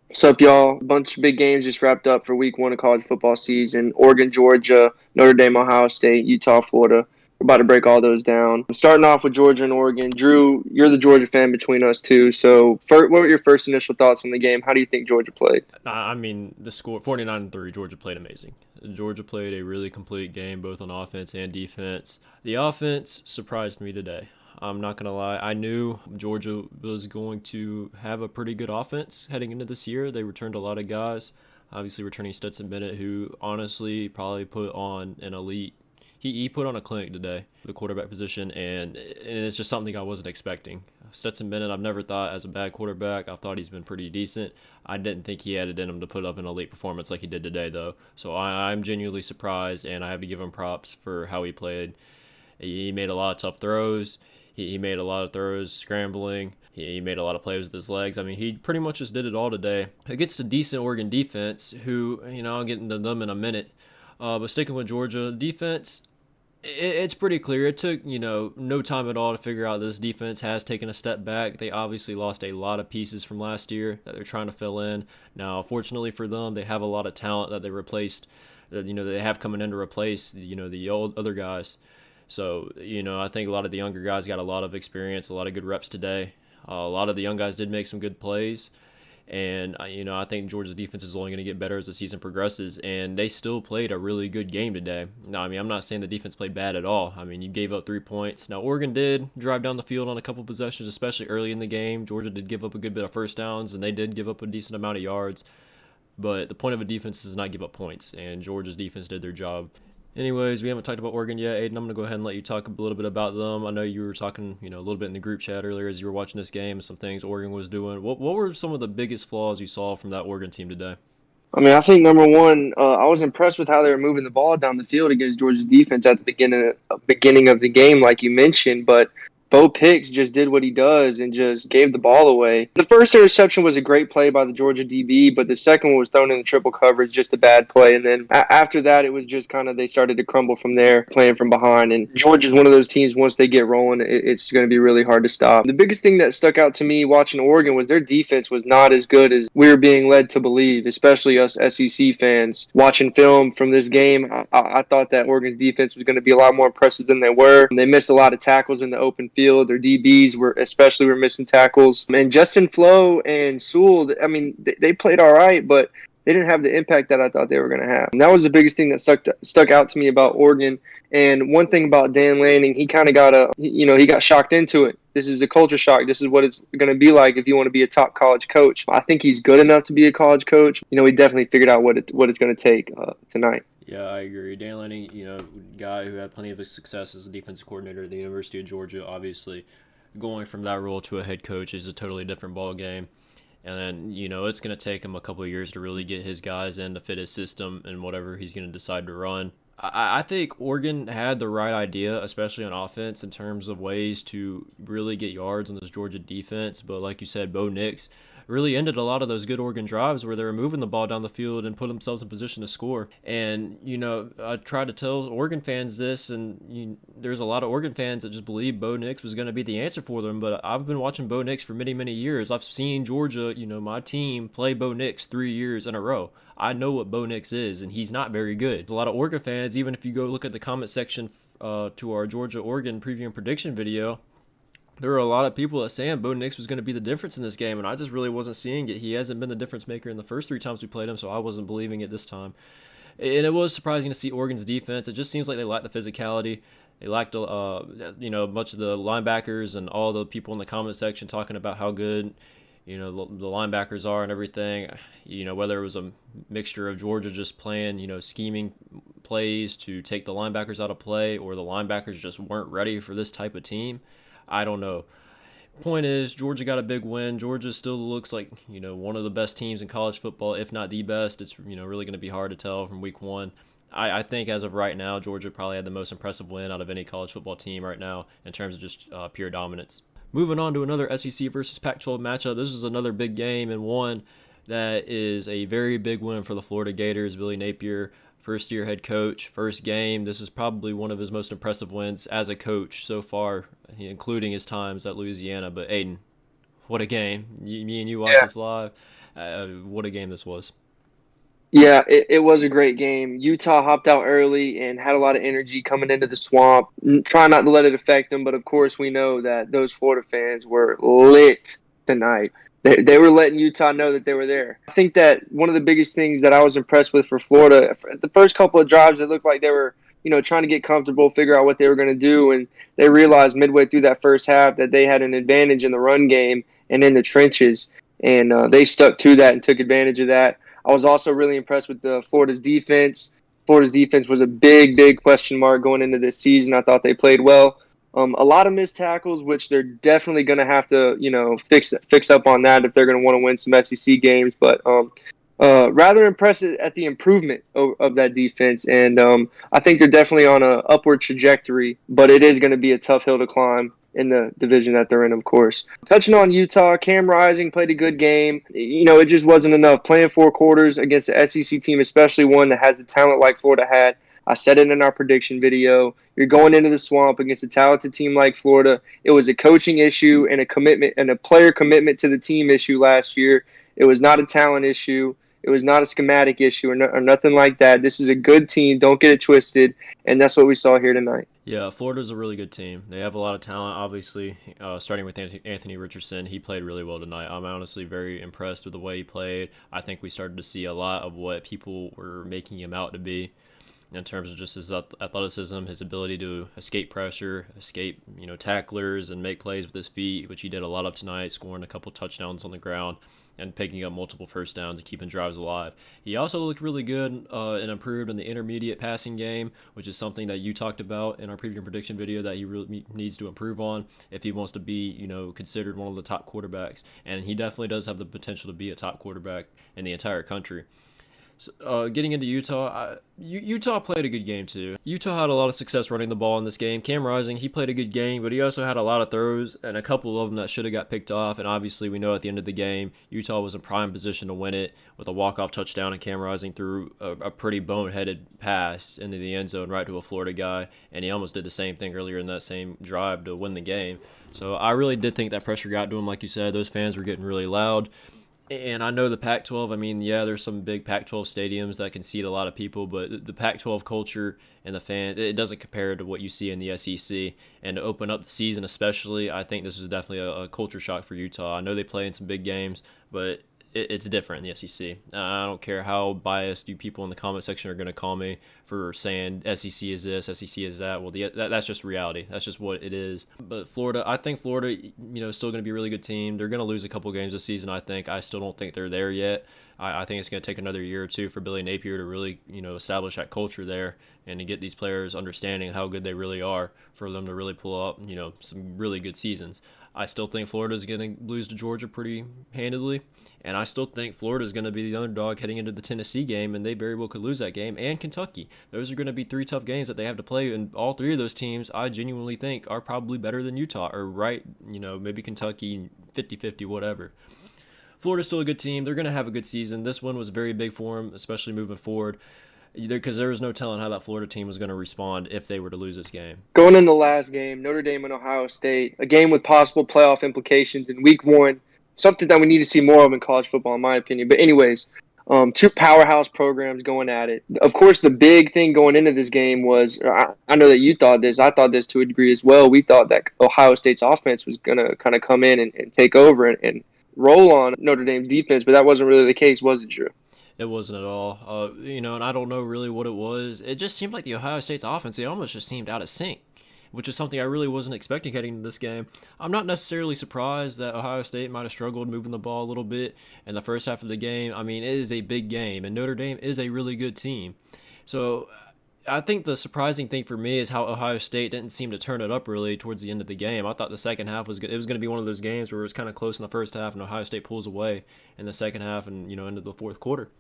What's up, y'all? A bunch of big games just wrapped up for week one of college football season. Oregon, Georgia, Notre Dame, Ohio State, Utah, Florida. We're about to break all those down. Starting off with Georgia and Oregon. Drew, you're the Georgia fan between us two. So, what were your first initial thoughts on the game? How do you think Georgia played? I mean, the score 49-3. Georgia played amazing. Georgia played a really complete game, both on offense and defense. The offense surprised me today. I'm not gonna lie. I knew Georgia was going to have a pretty good offense heading into this year. They returned a lot of guys. Obviously, returning Stetson Bennett, who honestly probably put on an elite. He put on a clinic today, the quarterback position, and it's just something I wasn't expecting. Stetson Bennett, I've never thought as a bad quarterback. I thought he's been pretty decent. I didn't think he had it in him to put up an elite performance like he did today, though. So I'm genuinely surprised, and I have to give him props for how he played. He made a lot of tough throws. He made a lot of throws scrambling. He made a lot of plays with his legs. I mean, he pretty much just did it all today. Against a decent Oregon defense, who, I'll get into them in a minute. But sticking with Georgia, defense, it's pretty clear. It took, no time at all to figure out this defense has taken a step back. They obviously lost a lot of pieces from last year that they're trying to fill in. Now, fortunately for them, they have a lot of talent that they replaced, that, they have coming in to replace, the old other guys. So, I think a lot of the younger guys got a lot of experience, a lot of good reps today. A lot of the young guys did make some good plays. And, I think Georgia's defense is only going to get better as the season progresses. And they still played a really good game today. Now, I mean, I'm not saying the defense played bad at all. I mean, you gave up 3 points. Now, Oregon did drive down the field on a couple possessions, especially early in the game. Georgia did give up a good bit of first downs, and they did give up a decent amount of yards. But the point of a defense is not give up points. And Georgia's defense did their job. Anyways, we haven't talked about Oregon yet. Aiden, I'm going to go ahead and let you talk a little bit about them. I know you were talking, a little bit in the group chat earlier as you were watching this game, some things Oregon was doing. What were some of the biggest flaws you saw from that Oregon team today? I mean, I think number one, I was impressed with how they were moving the ball down the field against Georgia's defense at the beginning of the game, like you mentioned. But Bo Picks just did what he does and just gave the ball away. The first interception was a great play by the Georgia DB, but the second one was thrown in the triple coverage, just a bad play. And then after that, it was just kind of they started to crumble from there, playing from behind. And Georgia's one of those teams, once they get rolling, it's going to be really hard to stop. The biggest thing that stuck out to me watching Oregon was their defense was not as good as we were being led to believe, especially us SEC fans. Watching film from this game, I thought that Oregon's defense was going to be a lot more impressive than they were. They missed a lot of tackles in the open field. Their DBs were missing tackles. And Justin Flo and Sewell, I mean, they played all right, but they didn't have the impact that I thought they were going to have. And that was the biggest thing that stuck out to me about Oregon. And one thing about Dan Lanning, he kind of he got shocked into it. This is a culture shock. This is what it's going to be like if you want to be a top college coach. I think he's good enough to be a college coach. He definitely figured out what it's going to take tonight. Yeah, I agree. Dan Lanning, guy who had plenty of success as a defensive coordinator at the University of Georgia, obviously going from that role to a head coach is a totally different ball game. And then, it's going to take him a couple of years to really get his guys in to fit his system and whatever he's going to decide to run. I think Oregon had the right idea, especially on offense, in terms of ways to really get yards on this Georgia defense. But like you said, Bo Nix really ended a lot of those good Oregon drives where they were moving the ball down the field and put themselves in position to score. And, I try to tell Oregon fans this, and there's a lot of Oregon fans that just believe Bo Nix was going to be the answer for them. But I've been watching Bo Nix for many, many years. I've seen Georgia, my team, play Bo Nix 3 years in a row. I know what Bo Nix is, and he's not very good. There's a lot of Oregon fans, even if you go look at the comment section to our Georgia-Oregon preview and prediction video, there were a lot of people that saying Bo Nix was going to be the difference in this game, and I just really wasn't seeing it. He hasn't been the difference maker in the first 3 times we played him, so I wasn't believing it this time. And it was surprising to see Oregon's defense. It just seems like they lacked the physicality. They lacked, much of the linebackers and all the people in the comment section talking about how good, the linebackers are and everything. Whether it was a mixture of Georgia just playing, scheming plays to take the linebackers out of play, or the linebackers just weren't ready for this type of team. I don't know. Point is, Georgia got a big win. Georgia still looks like, one of the best teams in college football, if not the best. It's, really going to be hard to tell from week one. I think as of right now, Georgia probably had the most impressive win out of any college football team right now in terms of just pure dominance. Moving on to another SEC versus Pac-12 matchup. This is another big game, and one that is a very big win for the Florida Gators. Billy Napier, first-year head coach, first game. This is probably one of his most impressive wins as a coach so far, including his times at Louisiana. But Aiden, what a game. Me and you watched Yeah. this live. What a game this was. Yeah, it was a great game. Utah hopped out early and had a lot of energy coming into the swamp. Try not to let it affect them, but of course we know that those Florida fans were lit tonight. They were letting Utah know that they were there. I think that one of the biggest things that I was impressed with for Florida, the first couple of drives, it looked like they were, trying to get comfortable, figure out what they were going to do, and they realized midway through that first half that they had an advantage in the run game and in the trenches, and they stuck to that and took advantage of that. I was also really impressed with Florida's defense. Florida's defense was a big, big question mark going into this season. I thought they played well. A lot of missed tackles, which they're definitely going to have to, fix up on that if they're going to want to win some SEC games. But rather impressed at the improvement of that defense, and I think they're definitely on a upward trajectory. But it is going to be a tough hill to climb in the division that they're in, of course. Touching on Utah, Cam Rising played a good game. It just wasn't enough. Playing 4 quarters against the SEC team, especially one that has the talent like Florida had. I said it in our prediction video. You're going into the swamp against a talented team like Florida. It was a coaching issue and a commitment and a player commitment to the team issue last year. It was not a talent issue. It was not a schematic issue or nothing like that. This is a good team. Don't get it twisted. And that's what we saw here tonight. Yeah, Florida's a really good team. They have a lot of talent, obviously, starting with Anthony Richardson. He played really well tonight. I'm honestly very impressed with the way he played. I think we started to see a lot of what people were making him out to be in terms of just his athleticism, his ability to escape pressure, escape tacklers, and make plays with his feet, which he did a lot of tonight, scoring a couple touchdowns on the ground and picking up multiple first downs and keeping drives alive. He also looked really good and improved in the intermediate passing game, which is something that you talked about in our preview prediction video that he really needs to improve on if he wants to be, considered one of the top quarterbacks. And he definitely does have the potential to be a top quarterback in the entire country. So, getting into Utah, Utah played a good game too. Utah had a lot of success running the ball in this game. Cam Rising, he played a good game, but he also had a lot of throws and a couple of them that should have got picked off. And obviously, we know at the end of the game, Utah was in prime position to win it with a walk-off touchdown, and Cam Rising threw a pretty boneheaded pass into the end zone right to a Florida guy, and he almost did the same thing earlier in that same drive to win the game. So I really did think that pressure got to him, like you said. Those fans were getting really loud. And I know the Pac-12, there's some big Pac-12 stadiums that can seat a lot of people, but the Pac-12 culture and the fan, it doesn't compare to what you see in the SEC. And to open up the season especially, I think this is definitely a culture shock for Utah. I know they play in some big games, but it's different in the SEC. I don't care how biased you people in the comment section are going to call me for saying SEC is this, SEC is that. Well, that's just reality. That's just what it is. But Florida, I think Florida, is still going to be a really good team. They're going to lose a couple games this season, I think. I still don't think they're there yet. I think it's going to take another year or two for Billy Napier to really, establish that culture there and to get these players understanding how good they really are for them to really pull up, some really good seasons. I still think Florida is going to lose to Georgia pretty handedly, and I still think Florida is going to be the underdog heading into the Tennessee game, and they very well could lose that game, and Kentucky. Those are going to be 3 tough games that they have to play, and all 3 of those teams I genuinely think are probably better than Utah, or maybe Kentucky 50-50, whatever. Florida's still a good team. They're going to have a good season. This one was very big for them, especially moving forward, because there was no telling how that Florida team was going to respond if they were to lose this game. Going in the last game, Notre Dame and Ohio State, a game with possible playoff implications in week 1, something that we need to see more of in college football, in my opinion. But anyways, 2 powerhouse programs going at it. Of course, the big thing going into this game was, I know that you thought this, I thought this to a degree as well. We thought that Ohio State's offense was going to kind of come in and take over and roll on Notre Dame's defense, but that wasn't really the case, was it, Drew? It wasn't at all. And I don't know really what it was. It just seemed like the Ohio State's offense, it almost just seemed out of sync, which is something I really wasn't expecting heading into this game. I'm not necessarily surprised that Ohio State might have struggled moving the ball a little bit in the first half of the game. It is a big game, and Notre Dame is a really good team. So I think the surprising thing for me is how Ohio State didn't seem to turn it up really towards the end of the game. I thought the second half was good. It was going to be one of those games where it was kind of close in the first half, and Ohio State pulls away in the second half and, into the fourth quarter.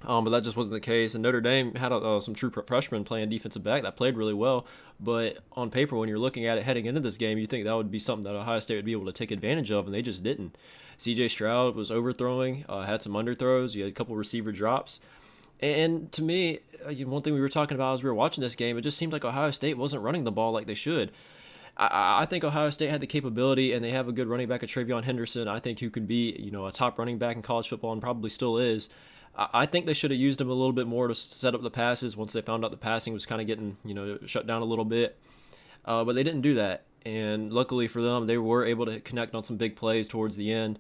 But that just wasn't the case. And Notre Dame had some true freshmen playing defensive back that played really well. But on paper, when you're looking at it heading into this game, you think that would be something that Ohio State would be able to take advantage of, and they just didn't. C.J. Stroud was overthrowing, had some underthrows. You had a couple receiver drops. And to me, one thing we were talking about as we were watching this game, it just seemed like Ohio State wasn't running the ball like they should. I think Ohio State had the capability, and they have a good running back, Travion Henderson. I think who could be, a top running back in college football and probably still is. I think they should have used him a little bit more to set up the passes once they found out the passing was kind of getting, shut down a little bit. But they didn't do that. And luckily for them, they were able to connect on some big plays towards the end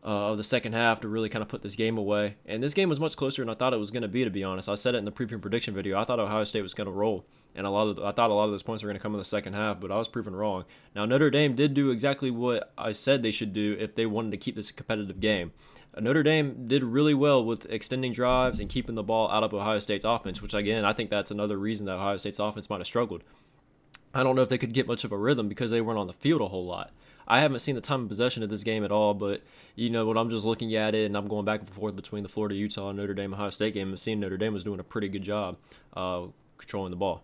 of the second half to really kind of put this game away. And this game was much closer than I thought it was going to be honest. I said it in the preview prediction video. I thought Ohio State was going to roll, and I thought a lot of those points were going to come in the second half, but I was proven wrong. Now, Notre Dame did do exactly what I said they should do if they wanted to keep this a competitive game. Notre Dame did really well with extending drives and keeping the ball out of Ohio State's offense, which, again, I think that's another reason that Ohio State's offense might have struggled. I don't know if they could get much of a rhythm because they weren't on the field a whole lot. I haven't seen the time of possession of this game at all, but when I'm just looking at it and I'm going back and forth between the Florida Utah and Notre Dame Ohio State game, I'm seeing Notre Dame was doing a pretty good job controlling the ball.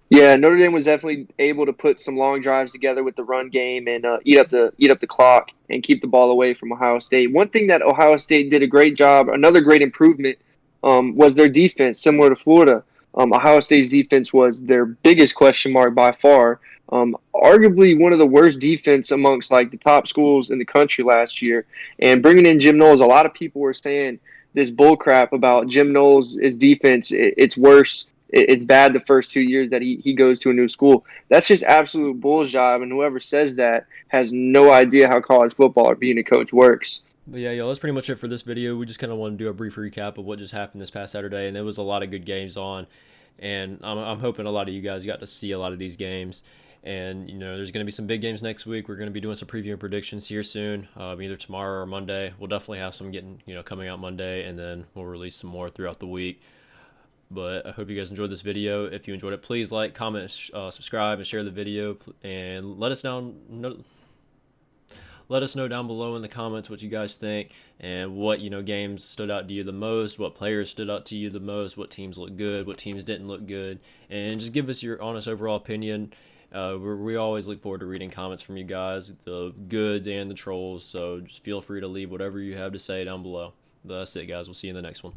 Yeah, Notre Dame was definitely able to put some long drives together with the run game and eat up the clock and keep the ball away from Ohio State. One thing that Ohio State did a great job, another great improvement, was their defense, similar to Florida. Ohio State's defense was their biggest question mark by far. Arguably one of the worst defense amongst like the top schools in the country last year. And bringing in Jim Knowles, a lot of people were saying this bull crap about Jim Knowles' defense. It's worse. It's bad the first 2 years that he goes to a new school. That's just absolute bullshit, and whoever says that has no idea how college football or being a coach works. But yeah, that's pretty much it for this video. We just kind of want to do a brief recap of what just happened this past Saturday, and there was a lot of good games on, and I'm hoping a lot of you guys got to see a lot of these games. And there's going to be some big games next week. We're going to be doing some preview and predictions here soon, either tomorrow or Monday. We'll definitely have some coming out Monday, and then we'll release some more throughout the week. But I hope you guys enjoyed this video. If you enjoyed it, please like, comment, subscribe, and share the video. And let us know down below in the comments what you guys think and what games stood out to you the most, what players stood out to you the most, what teams look good, what teams didn't look good, and just give us your honest overall opinion. We always look forward to reading comments from you guys, the good and the trolls. So just feel free to leave whatever you have to say down below. That's it, guys. We'll see you in the next one.